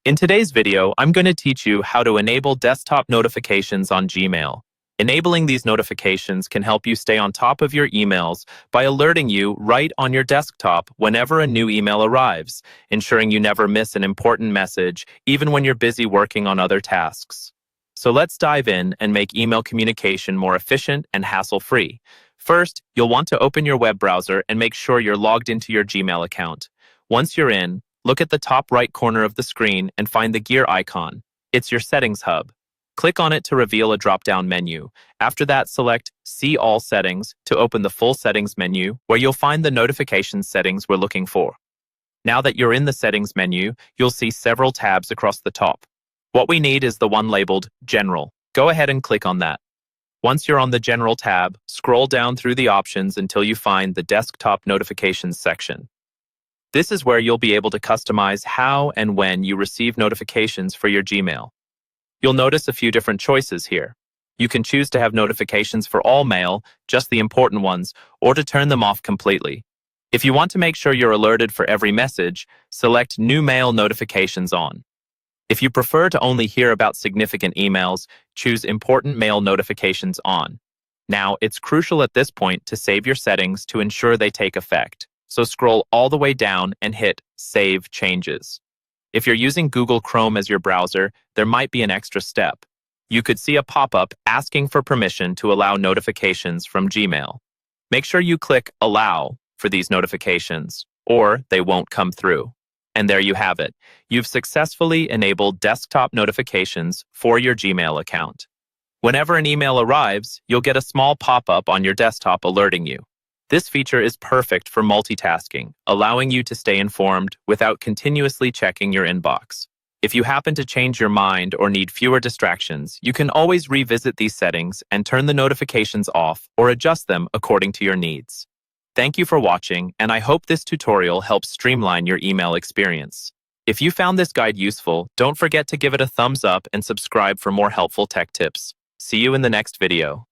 In today's video, I'm going to teach you how to enable desktop notifications on Gmail. Enabling these notifications can help you stay on top of your emails by alerting you right on your desktop whenever a new email arrives, ensuring you never miss an important message, even when you're busy working on other tasks. So let's dive in and make email communication more efficient and hassle-free. First, you'll want to open your web browser and make sure you're logged into your Gmail account. Once you're in, look at the top right corner of the screen and find the gear icon. It's your settings hub. Click on it to reveal a drop-down menu. After that, select See All Settings to open the full settings menu where you'll find the notification settings we're looking for. Now that you're in the settings menu, you'll see several tabs across the top. What we need is the one labeled General. Go ahead and click on that. Once you're on the General tab, scroll down through the options until you find the Desktop Notifications section. This is where you'll be able to customize how and when you receive notifications for your Gmail. You'll notice a few different choices here. You can choose to have notifications for all mail, just the important ones, or to turn them off completely. If you want to make sure you're alerted for every message, select New Mail Notifications on. If you prefer to only hear about significant emails, choose Important Mail Notifications on. Now, it's crucial at this point to save your settings to ensure they take effect. So scroll all the way down and hit Save Changes. If you're using Google Chrome as your browser, there might be an extra step. You could see a pop-up asking for permission to allow notifications from Gmail. Make sure you click Allow for these notifications, or they won't come through. And there you have it. You've successfully enabled desktop notifications for your Gmail account. Whenever an email arrives, you'll get a small pop-up on your desktop alerting you. This feature is perfect for multitasking, allowing you to stay informed without continuously checking your inbox. If you happen to change your mind or need fewer distractions, you can always revisit these settings and turn the notifications off or adjust them according to your needs. Thank you for watching, and I hope this tutorial helps streamline your email experience. If you found this guide useful, don't forget to give it a thumbs up and subscribe for more helpful tech tips. See you in the next video.